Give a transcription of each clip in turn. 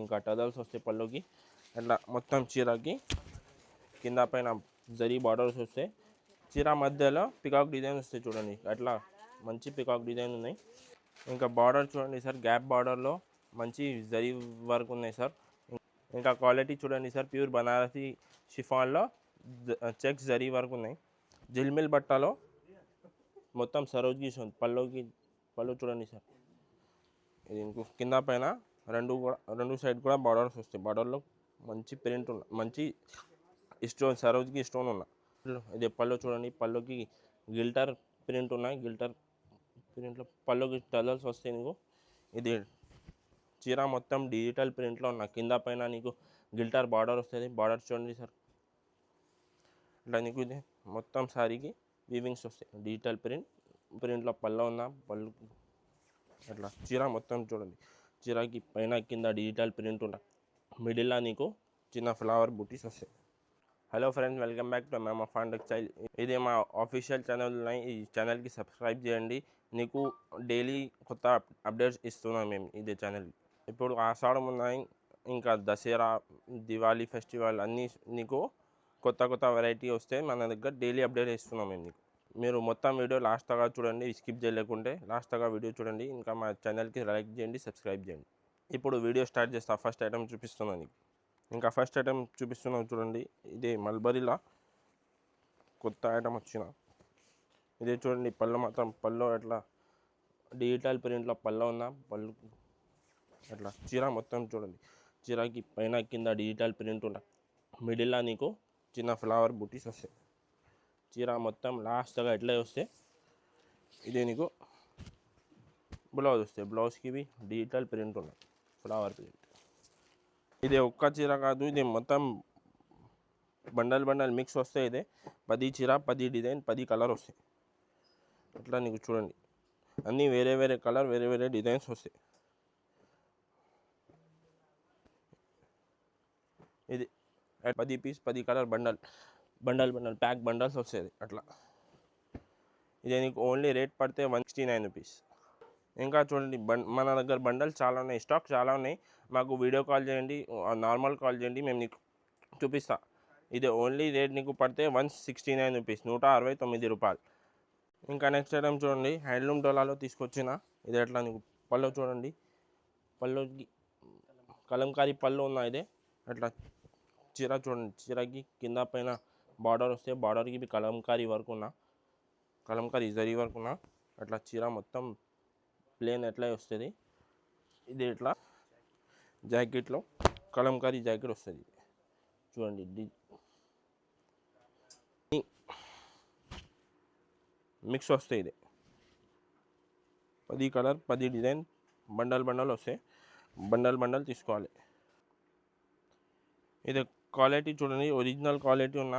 ఇంకా టజల్స్ వస్తాయి పళ్ళుకి. అట్లా మొత్తం చీరకి కింద పైన జరీ బార్డర్స్ వస్తాయి. చీర మధ్యలో పికాక్ డిజైన్ వస్తాయి చూడండి, అట్లా మంచి పికాక్ డిజైన్ ఉన్నాయి. ఇంకా బార్డర్ చూడండి సార్, గ్యాప్ బార్డర్లో మంచి జరీ వర్క్ ఉన్నాయి సార్. ఇంకా క్వాలిటీ చూడండి సార్, ప్యూర్ బనారసి షిఫాన్లో చెక్స్ జరీ వర్క్ ఉన్నాయి. జిల్మిల్ బట్టలో మొత్తం సరోజ్కి పళ్ళు చూడండి సార్. ఇది ఇంకో కింద పైన రెండు సైడ్ కూడా బార్డర్స్ వస్తాయి. బార్డర్లో మంచి ప్రింట్ ఉన్న మంచి స్టోన్ సరోజ్కి స్టోన్ ఉన్న ఇది పళ్ళు చూడండి. పళ్ళుకి గిల్టర్ ప్రింట్ ఉన్నాయి. గిల్టర్ ప్రింట్లో పళ్ళుకి టజల్స్ వస్తాయి నీకు. ఇది చీర మొత్తం డిజిటల్ ప్రింట్లో ఉన్న కింద పైన నీకు గిల్టర్ బార్డర్ వస్తుంది. బార్డర్ చూడండి సార్, ఇట్లా నీకు ఇది మొత్తం శారీకి వీవింగ్స్ వస్తాయి. డిజిటల్ ప్రింట్లో పళ్ళు ఉన్న పళ్ళు అట్లా చీర మొత్తం చూడండి. చీరకి పైన కింద డిజిటల్ ప్రింట్ ఉన్న మిడిల్లో నీకు చిన్న ఫ్లవర్ బూటీస్ వస్తాయి. Hello friends, welcome back to మేము ఫాన్ టెక్స్టైల్. ఇది మా ఆఫీషియల్ ఛానల్ ఉన్నాయి. ఈ ఛానల్కి సబ్స్క్రైబ్ చేయండి. నీకు డైలీ కొత్త అప్డేట్స్ ఇస్తున్నాం మేము ఇదే ఛానల్. ఇప్పుడు ఆషాఢం ఉన్నాయి, ఇంకా దసరా, దివాళీ ఫెస్టివల్ అన్నీ నీకు కొత్త వెరైటీ వస్తే మన దగ్గర డైలీ అప్డేట్ ఇస్తున్నాం మేము నీకు. మీరు మొత్తం వీడియో లాస్ట్ దాకా చూడండి, స్కిప్ చేయలేకుంటే లాస్ట్ దాకా వీడియో చూడండి. ఇంకా మా ఛానల్కి లైక్ చేయండి, సబ్స్క్రైబ్ చేయండి. ఇప్పుడు వీడియో స్టార్ట్ చేస్తా. ఫస్ట్ ఐటమ్ చూపిస్తున్నాను నీకు. ఇంకా ఫస్ట్ ఐటమ్ చూపిస్తున్నాం చూడండి. ఇదే మల్బరీలా కొత్త ఐటమ్ వచ్చిన ఇదే చూడండి. పళ్ళు మాత్రం పళ్ళు అట్లా డిజిటల్ ప్రింట్లో పళ్ళు ఉన్న పళ్ళు అట్లా చీర మొత్తం చూడండి. చీరకి పైన కింద డిజిటల్ ప్రింట్ ఉన్న మిడిల్లో నీకు చిన్న ఫ్లవర్ బూటీస్ వస్తాయి. చీర మొత్తం లాస్ట్గా ఎట్లా వస్తే ఇదే నీకు బ్లౌజ్ వస్తాయి. బ్లౌజ్కి ఇవి డిజిటల్ ప్రింట్ ఉన్నాయి, ఫ్లవర్ ప్రింట్. ఇది ఒక్క చీర కాదు, ఇది మొత్తం బండల్ మిక్స్ వస్తాయి. ఇదే 10 చీర, 10 డిజైన్, 10 కలర్ వస్తాయి. అట్లా నీకు చూడండి, అన్నీ వేరే కలర్, వేరే డిజైన్స్ వస్తాయి. ఇది 10 piece 10 colour bundle pack bundles వస్తాయి అట్లా. ఇది నీకు ఓన్లీ రేట్ పడితే 169 రూపీస్. ఇంకా చూడండి, మన దగ్గర బండల్స్ చాలా ఉన్నాయి, స్టాక్ చాలా ఉన్నాయి. మాకు వీడియో కాల్ చేయండి, నార్మల్ కాల్ చేయండి, మేము నీకు చూపిస్తా. ఇది ఓన్లీ రేట్ నీకు పడితే 169 రూపీస్, 169 రూపాయలు. ఇంకా నెక్స్ట్ ఐటమ్ చూడండి, హ్యాండ్లూమ్ డోలాలో తీసుకొచ్చిన ఇది ఎట్లా నీకు పళ్ళు చూడండి. పళ్ళుకి కలంకారీ పళ్ళు ఉన్నాయి. ఇదే అట్లా చీర చూడండి. చీరకి కింద పైన బార్డర్ వస్తే బార్డర్కి కలంకారీ వర్క్ ఉన్న కలంకారీ జరీ వర్క్ ఉన్న అట్లా చీర మొత్తం ప్లేన్ ఎట్లా వస్తుంది. ఇది ఇట్లా జాకెట్లో కలంకారీ జాకెట్ వస్తుంది చూడండి. మిక్స్ వస్తాయి. ఇది 10 కలర్ 10 డిజైన్ బండల్ వస్తాయి. బండల్ తీసుకోవాలి. ఇది క్వాలిటీ చూడండి, ఒరిజినల్ క్వాలిటీ ఉన్న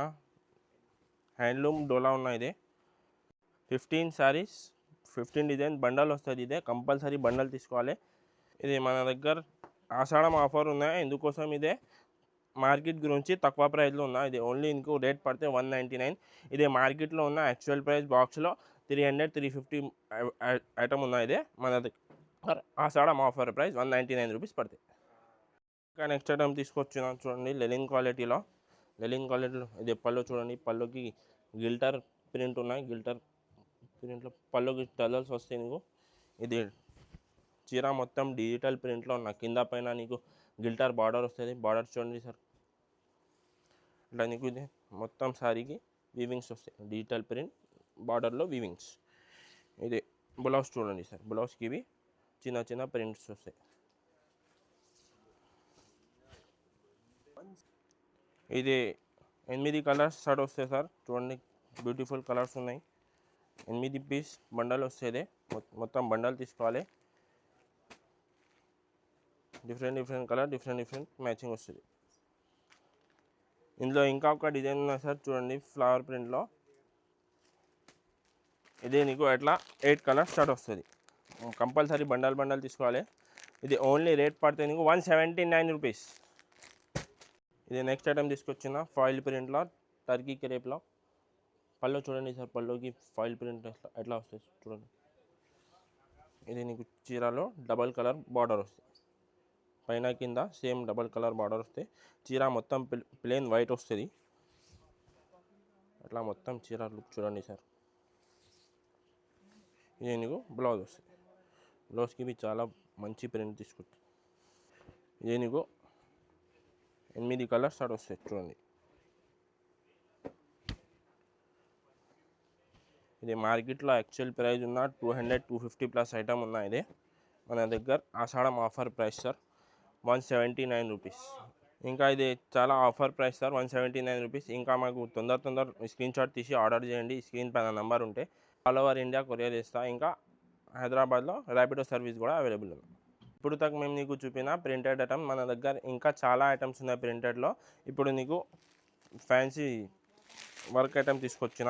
హ్యాండ్లూమ్ డోలా ఉన్న ఇది 15 శారీస్ 15 డిజైన్ బండల్ వస్తుంది. ఇదే కంపల్సరీ బండల్ తీసుకోవాలి. ఇది మన దగ్గర ఆషాఢం ఆఫర్ ఉన్నాయి, ఎందుకోసం ఇదే మార్కెట్ గురించి తక్కువ ప్రైస్లో ఉన్న ఇది ఓన్లీ ఇంకో రేట్ పడితే 199. ఇదే మార్కెట్లో ఉన్న యాక్చువల్ ప్రైస్ బాక్స్లో 300-350 ఐటమ్ ఉన్నాయి. ఇదే మన దగ్గర ఆషాఢం ఆఫర్ ప్రైస్ 199 రూపీస్ పడుతుంది. ఇంకా నెక్స్ట్ ఐటమ్ తీసుకొచ్చిన చూడండి, లెనిన్ క్వాలిటీలో ఇది పళ్ళు చూడండి. పళ్ళుకి గిల్టర్ ప్రింట్ ఉన్నాయి. గిల్టర్ ప్రింట్లో పళ్ళుకి టజల్స్ వస్తాయి నీకు. ఇది చీర మొత్తం డిజిటల్ ప్రింట్లో ఉన్న కింద పైన నీకు గిల్టర్ బార్డర్ వస్తుంది. బార్డర్ చూడండి సార్, ఇట్లా నీకు ఇది మొత్తం శారీకి వీవింగ్స్ వస్తాయి. డిజిటల్ ప్రింట్ బార్డర్లో వీవింగ్స్. ఇది బ్లౌజ్ చూడండి సార్, బ్లౌజ్కి ఇవి చిన్న ప్రింట్స్ వస్తాయి. ఇది 8 కలర్స్ షర్ట్ వస్తాయి సార్. చూడండి, బ్యూటిఫుల్ కలర్స్ ఉన్నాయి. 8 పీస్ బండల్ వస్తుంది. మొత్తం బండల్ తీసుకోవాలి. డిఫరెంట్ కలర్, డిఫరెంట్ మ్యాచింగ్ వస్తుంది. ఇందులో ఇంకా ఒక డిజైన్ ఉన్నాయి సార్, చూడండి ఫ్లవర్ ప్రింట్లో. ఇదే నీకు ఎట్లా 8 కలర్స్ షర్ట్ వస్తుంది. కంపల్సరీ బండల్ తీసుకోవాలి. ఇది ఓన్లీ రేట్ పడితే నీకు 179 రూపీస్. ఇది నెక్స్ట్ ఐటమ్ తీసుకొచ్చిన ఫాయిల్ ప్రింట్లో టర్కీ క్రేప్లో పళ్ళు చూడండి సార్. పళ్ళుకి ఫాయిల్ ప్రింట్ ఎట్లా వస్తుంది చూడండి. ఇది నీకు చీరలో డబల్ కలర్ బార్డర్ వస్తుంది. పైన కింద సేమ్ డబల్ కలర్ బార్డర్ వస్తే చీర మొత్తం ప్లెయిన్ వైట్ వస్తుంది. అట్లా మొత్తం చీర లుక్ చూడండి సార్. ఇది నీకు బ్లౌజ్ వస్తుంది. బ్లౌజ్కి भी చాలా మంచి ప్రింట్ తీసుకుంటుంది. ఇది నీకు 8 కలర్స్ స్టార్ట్ వస్తాయి చూడండి. ఇది మార్కెట్లో యాక్చువల్ ప్రైస్ ఉన్న 200-250 ప్లస్ ఐటమ్ ఉన్నాయి. ఇదే మన దగ్గర ఆషాఢం ఆఫర్ ప్రైస్ సార్ 179 రూపీస్. ఇంకా ఇది చాలా ఆఫర్ ప్రైస్ సార్ 179 రూపీస్. ఇంకా మాకు తొందర స్క్రీన్ షాట్ తీసి ఆర్డర్ చేయండి. స్క్రీన్ పైన నెంబర్ ఉంటే ఆల్ ఓవర్ ఇండియా కొరియర్ చేస్తా. ఇంకా హైదరాబాద్లో ర్యాపిడో సర్వీస్ కూడా అవైలబుల్ ఉంది. ఇప్పుడు తగ్గ మేము నీకు చూపిన ప్రింటెడ్ ఐటమ్ మన దగ్గర ఇంకా చాలా ఐటమ్స్ ఉన్నాయి ప్రింటెడ్లో. ఇప్పుడు నీకు ఫ్యాన్సీ వర్క్ ఐటమ్ తీసుకొచ్చిన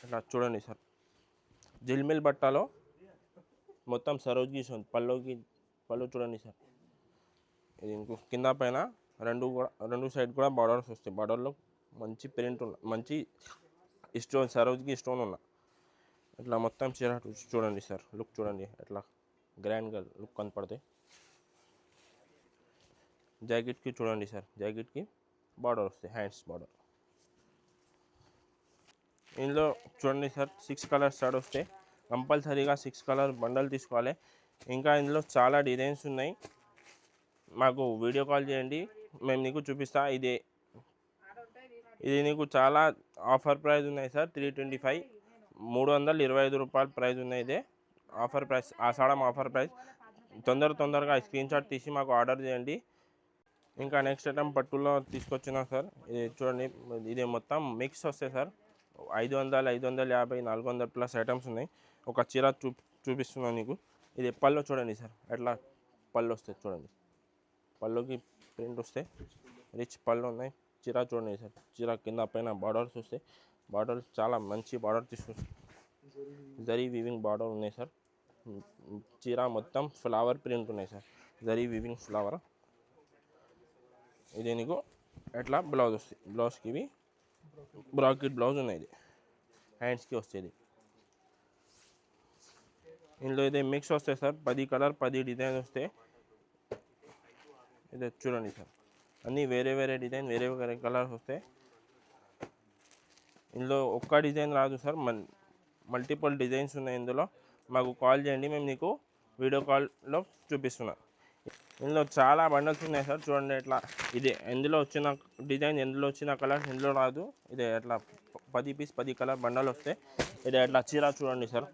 ఇట్లా చూడండి సార్. జిల్మిల్ బట్టాలో మొత్తం సరోజ్కి పళ్ళు చూడండి సార్. ఇది ఇంకో కింద పైన రెండు సైడ్ కూడా బార్డర్స్ వస్తాయి. బార్డర్లో మంచి ప్రింట్ ఉన్న మంచి స్టోన్ సరోజ్కి స్టోన్ ఉన్న ఇట్లా మొత్తం చీర చూడండి సార్. లుక్ చూడండి ఎట్లా గ్రాండ్గా లుక్ కనపడతాయి. జాకెట్కి చూడండి సార్. జాకెట్కి బార్డర్ వస్తాయి, హ్యాండ్స్ బార్డర్. ఇందులో చూడండి సార్ 6 కలర్స్ స్టార్ట్ వస్తాయి. కంపల్సరీగా 6 కలర్ బండల్ తీసుకోవాలి. ఇంకా ఇందులో చాలా డిజైన్స్ ఉన్నాయి. మాకు వీడియో కాల్ చేయండి, మేము నీకు చూపిస్తా. ఇది నీకు చాలా ఆఫర్ ప్రైస్ ఉన్నాయి సార్ 325 325 రూపాయల ప్రైస్ ఉన్నాయి. ఇదే ఆఫర్ ప్రైస్, ఆషాఢం ఆఫర్ ప్రైస్. తొందరగా స్క్రీన్ షాట్ తీసి మాకు ఆర్డర్ చేయండి. ఇంకా నెక్స్ట్ ఐటమ్ పట్టులో తీసుకొచ్చిన సార్. ఇది చూడండి, ఇది మొత్తం మిక్స్ వస్తాయి సార్. 500, 550, 400 ప్లస్ ఐటమ్స్ ఉన్నాయి. ఒక చీర చూపిస్తున్నాను నీకు. ఇది పళ్ళు చూడండి సార్. ఎట్లా పళ్ళు వస్తాయి చూడండి. పళ్ళుకి ప్రింట్ వస్తాయి, రిచ్ పళ్ళు ఉన్నాయి. చీర చూడండి సార్. చీర కింద పైన బార్డర్స్ వస్తాయి. బార్డర్స్ చాలా మంచి బార్డర్ తీసుకొస్తాయి. జరీ వీవింగ్ బార్డర్ ఉన్నాయి సార్. చీర మొత్తం ఫ్లవర్ ప్రింట్ ఉన్నాయి సార్. Zari weaving flower. ఇది నీకు ఎట్లా బ్లౌజ్ వస్తాయి. బ్లౌజ్కి ఇవి బ్రాకెట్ బ్లౌజ్ ఉన్నాయి. ఇది హ్యాండ్స్కి వస్తుంది. ఇందులో ఇదే మిక్స్ వస్తాయి సార్. 10 కలర్ 10 డిజైన్ వస్తాయి. ఇదే చూడండి సార్. అన్నీ వేరే డిజైన్ వేరే కలర్స్ వస్తాయి. ఇందులో ఒక్క డిజైన్ రాదు సార్, మల్టిపుల్ డిజైన్స్ ఉన్నాయి. ఇందులో మాకు కాల్ చేయండి, మేము నీకు వీడియో కాల్లో చూపిస్తున్నాం. ఇందులో చాలా బండల్స్ ఉన్నాయి సార్. చూడండి ఎట్లా ఇదే ఎందులో వచ్చిన డిజైన్, ఎందులో వచ్చిన కలర్స్ ఎందులో రాదు. ఇదే ఎట్లా 10 పీస్ 10 కలర్ బండల్ వస్తాయి. ఇదే ఎట్లా చీర చూడండి సార్.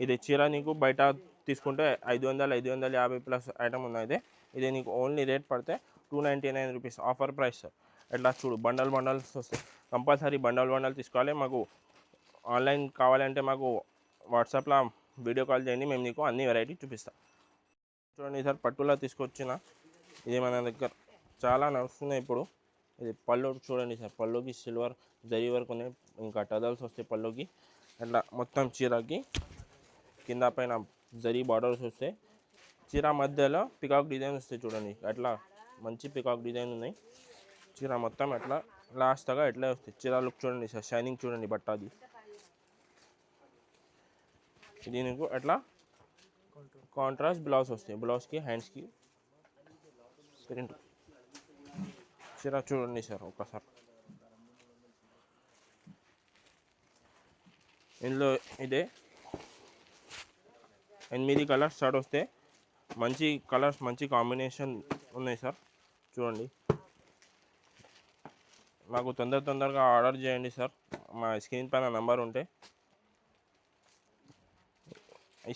ఇది చీర నీకు బయట తీసుకుంటే 500, 550 ప్లస్ ఐటమ్ ఉన్నాయి. ఇది నీకు ఓన్లీ రేట్ పడితే 299 రూపీస్ ఆఫర్ ప్రైస్ సార్. ఎట్లా చూడు బండల్స్ వస్తాయి. కంపల్సరీ బండల్ తీసుకోవాలి. మాకు ఆన్లైన్ కావాలంటే మాకు వాట్సాప్లో వీడియో కాల్ చేయండి, మేము నీకు అన్ని వెరైటీ చూపిస్తాం. చూడండి సార్, పట్టులా తీసుకొచ్చిన ఇది మన దగ్గర చాలా నడుస్తున్నాయి ఇప్పుడు. ఇది పళ్ళు చూడండి సార్. పళ్ళుకి సిల్వర్ జరీ వర్క్ ఉన్నాయి. ఇంకా టజల్స్ వస్తాయి పళ్ళుకి. అట్లా మొత్తం చీరకి కింద పైన జరీ బార్డర్స్ వస్తాయి. చీర మధ్యలో పికాక్ డిజైన్ వస్తాయి చూడండి. అట్లా మంచి పికాక్ డిజైన్ ఉన్నాయి. చీర మొత్తం అట్లా లాస్ట్గా ఎట్లా వస్తాయి. చీర లుక్ చూడండి సార్. షైనింగ్ చూడండి బట్టది. ఇది నీకు అట్లా కాంట్రాస్ట్ బ్లౌజ్ వస్తాయి. బ్లౌజ్కి హ్యాండ్స్కి ప్రింట్. చీర చూడండి సార్ ఒకసారి. ఇందులో ఇదే 8 కలర్స్ స్టార్ట్ వస్తే మంచి కలర్స్ మంచి కాంబినేషన్ ఉన్నాయి సార్. చూడండి, మాకు తొందరగా ఆర్డర్ చేయండి సార్. మా స్క్రీన్ పైన నెంబర్ ఉంటే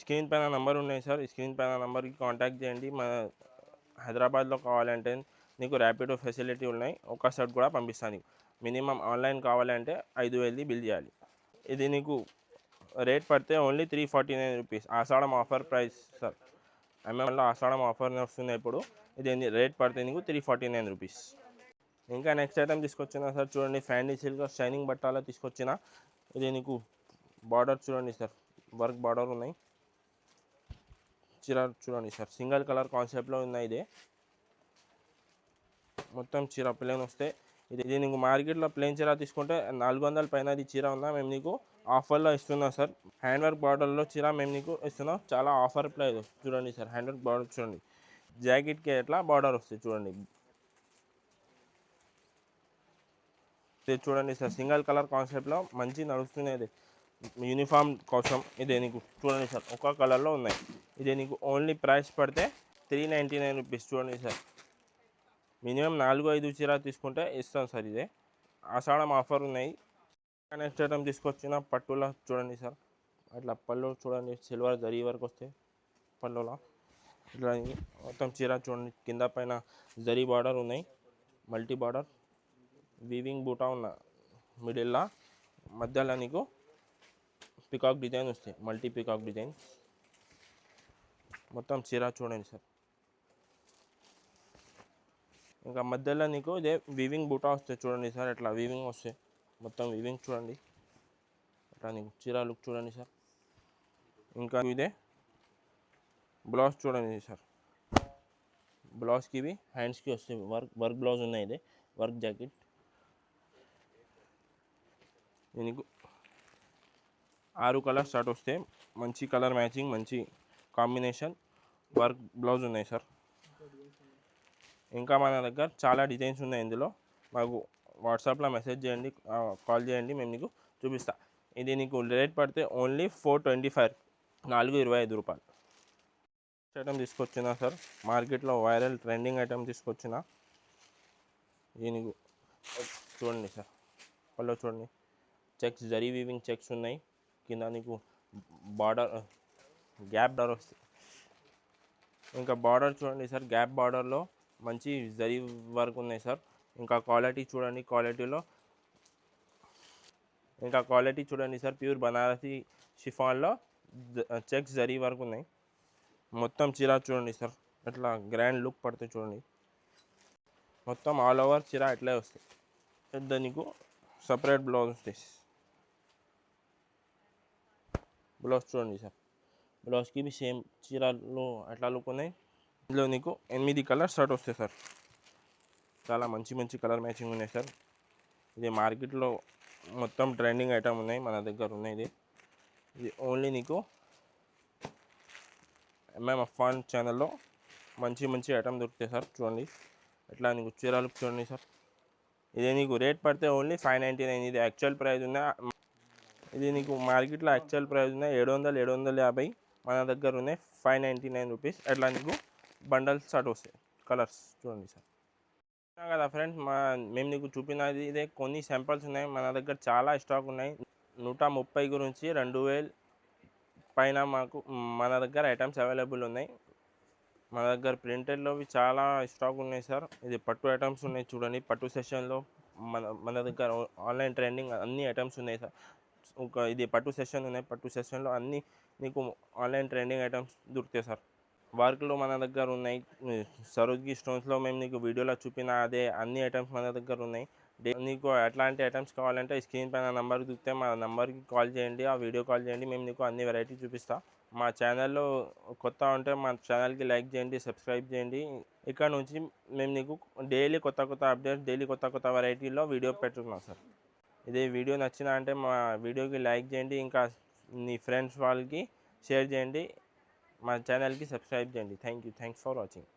స్క్రీన్ పైన నెంబర్ ఉన్నాయి సార్. స్క్రీన్ పైన నెంబర్కి కాంటాక్ట్ చేయండి. మన హైదరాబాద్లో కావాలంటే నీకు ర్యాపిడో ఫెసిలిటీ ఉన్నాయి. ఒక సెట్ కూడా పంపిస్తాను. మినిమం ఆన్లైన్ కావాలంటే 5,000 బిల్ చేయాలి. ఇది నీకు రేట్ పడితే ఓన్లీ 349 రూపీస్ ఆషాఢం ఆఫర్ ప్రైస్ సార్. అమెజాన్లో ఆషాఢం ఆఫర్ వస్తుంది ఇప్పుడు. ఇది రేట్ పడితే నీకు 349 రూపీస్. ఇంకా నెక్స్ట్ ఐటమ్ తీసుకొచ్చిన సార్. చూడండి, ఫ్యాండీ సిల్క్ షైనింగ్ బట్టాలో తీసుకొచ్చిన. ఇది నీకు బార్డర్ చూడండి సార్. వర్క్ బార్డర్ ఉన్నాయి. చీర చూడండి సార్. సింగిల్ కలర్ కాన్సెప్ట్లో ఉన్నాయి. ఇదే మొత్తం చీర ప్లేన్ వస్తే ఇది నీకు మార్కెట్లో ప్లేన్ చీర తీసుకుంటే 400 పైన చీర ఉందా, మేము నీకు ఆఫర్లో ఇస్తున్నాం సార్. హ్యాండ్ వర్క్ బార్డర్లో చీర మేము నీకు ఇస్తున్నాం, చాలా ఆఫర్ ప్రైస్ చూడండి సార్. హ్యాండ్ వర్క్ బార్డర్ చూడండి, జాకెట్కి ఎట్లా బార్డర్ వస్తుంది చూడండి. ఇది చూడండి సార్, సింగిల్ కలర్ కాన్సెప్ట్లో మంచి నడుస్తున్నది యూనిఫామ్ కోసం. ఇదే నీకు చూడండి సార్, ఒక కలర్లో ఉన్నాయి. ఇదే నీకు ఓన్లీ ప్రైస్ పడితే 399 రూపీస్. చూడండి సార్, మినిమం 4-5 చీర తీసుకుంటే ఇస్తాం సార్. ఇదే ఆషాఢం ఆఫర్ ఉన్నాయి. నెక్స్ట్ ఐటమ్ తీసుకొచ్చిన పట్టులో చూడండి సార్, అట్లా పళ్ళు చూడండి, సిల్వర్ జరీ వరకు వస్తే పళ్ళులో ఇట్లా మొత్తం చీర చూడండి. కింద పైన జరీ బార్డర్ ఉన్నాయి, మల్టీ బార్డర్ వీవింగ్ బూటా ఉన్న మిడిల్లో, మధ్యలో నీకు పికాక్ డిజైన్ వస్తాయి, మల్టీ పికాక్ డిజైన్. మొత్తం చీర చూడండి సార్. ఇంకా మధ్యలో నీకు ఇదే వీవింగ్ బూటా వస్తాయి చూడండి సార్, ఇట్లా వీవింగ్ వస్తాయి, మొత్తం వీవింగ్ చూడండి. అట్లా నీకు చీర లుక్ చూడండి సార్. ఇంకా ఇదే బ్లౌజ్ చూడండి సార్, బ్లౌజ్కి ఇవి హ్యాండ్స్కి వస్తాయి, వర్క్ బ్లౌజ్ ఉన్నాయి. ఇదే వర్క్ జాకెట్. దీనికి 6 కలర్ షర్ట్ వస్తే మంచి కలర్ మ్యాచింగ్, మంచి కాంబినేషన్ వర్క్ బ్లౌజ్ ఉన్నాయి సార్. ఇంకా మన దగ్గర చాలా డిజైన్స్ ఉన్నాయి. ఇందులో మాకు వాట్సాప్లో మెసేజ్ చేయండి, కాల్ చేయండి, మేము నీకు చూపిస్తా. ఇది నీకు రేట్ పడితే ఓన్లీ 425, 425 రూపాయలు. ఐటమ్ తీసుకొచ్చిన సార్, మార్కెట్లో వైరల్ ట్రెండింగ్ ఐటమ్ తీసుకొచ్చిన. ఇది నీకు చూడండి సార్, పళ్ళు చూడండి, చెక్స్ జరీ వీవింగ్ చెక్స్ ఉన్నాయి. కింద నీకు బార్డర్ గ్యాప్ బార్డర్ వస్తుంది. ఇంకా బార్డర్ చూడండి సార్, గ్యాప్ బార్డర్లో మంచి జరీ వర్క్ ఉన్నాయి సార్. ఇంకా క్వాలిటీ చూడండి, క్వాలిటీ చూడండి సార్, ప్యూర్ బనారసి షిఫాన్లో చెక్స్ జరీ వర్క్ ఉన్నాయి. మొత్తం చీర చూడండి సార్, అట్లా గ్రాండ్ లుక్ పడుతుంది చూడండి. మొత్తం ఆల్ ఓవర్ చీర అట్లే వస్తాయి. పెద్ద నీకు సపరేట్ బ్లౌజ్ వస్తాయి. బ్లౌజ్ చూడండి సార్, బ్లౌజ్కి బి సేమ్ చీరలు అట్లా లుక్ ఉన్నాయి. ఇందులో నీకు 8 కలర్ షర్ట్ వస్తాయి సార్. చాలా మంచి మంచి కలర్ మ్యాచింగ్ ఉన్నాయి సార్. ఇది మార్కెట్లో మొత్తం ట్రెండింగ్ ఐటమ్ ఉన్నాయి, మన దగ్గర ఉన్నాయి. ఇది ఓన్లీ నీకు అఫాన్ ఛానల్లో మంచి మంచి ఐటమ్ దొరుకుతాయి సార్. చూడండి ఎట్లా నీకు చీరలు చూడండి సార్. ఇదే నీకు రేట్ పడితే ఓన్లీ 599. ఇది యాక్చువల్ ప్రైస్ ఉన్న, ఇది నీకు మార్కెట్లో యాక్చువల్ ప్రైస్ ఉన్నాయి 700, 750. మన దగ్గర ఉన్నాయి 599 రూపీస్. అట్లా నీకు బండల్స్ షర్ట్ వస్తాయి, కలర్స్ చూడండి సార్. కదా ఫ్రెండ్స్, మేము నీకు చూపినది ఇదే కొన్ని శాంపిల్స్ ఉన్నాయి. మన దగ్గర చాలా స్టాక్ ఉన్నాయి. 130 గురించి 2000 పైన మన దగ్గర ఐటమ్స్ అవైలబుల్ ఉన్నాయి. మన దగ్గర ప్రింటెడ్లోవి చాలా స్టాక్ ఉన్నాయి సార్. ఇది పట్టు ఐటమ్స్ ఉన్నాయి చూడండి, పట్టు సెషన్లో మన దగ్గర ఆన్లైన్ ట్రెండింగ్ అన్ని ఐటమ్స్ ఉన్నాయి సార్. ఇది పట్టు సెషన్ ఉన్నాయి, పట్టు సెషన్లో అన్నీ నీకు ఆన్లైన్ ట్రెండింగ్ ఐటమ్స్ దొరుకుతాయి సార్. వర్క్లో మన దగ్గర ఉన్నాయి. సరోజ్కి స్టోన్స్లో మేము నీకు వీడియోలో చూపిన అదే అన్ని ఐటమ్స్ మన దగ్గర ఉన్నాయి. నీకు ఎట్లాంటి ఐటమ్స్ కావాలంటే స్క్రీన్ పైన నెంబర్ దొరికితే మా నెంబర్కి కాల్ చేయండి, ఆ వీడియో కాల్ చేయండి, మేము నీకు అన్ని వెరైటీ చూపిస్తాం. మా ఛానల్లో కొత్త ఉంటే మా ఛానల్కి లైక్ చేయండి, సబ్స్క్రైబ్ చేయండి. ఇక్కడ నుంచి మేము నీకు డైలీ కొత్త అప్డేట్స్, డైలీ కొత్త వెరైటీలో వీడియో పెట్టుకున్నాం సార్. ఇదే వీడియో నచ్చిన అంటే మా వీడియోకి లైక్ చేయండి, ఇంకా మీ ఫ్రెండ్స్ వాళ్ళకి షేర్ చేయండి, మా ఛానల్కి సబ్స్క్రైబ్ చేయండి. Thanks for watching.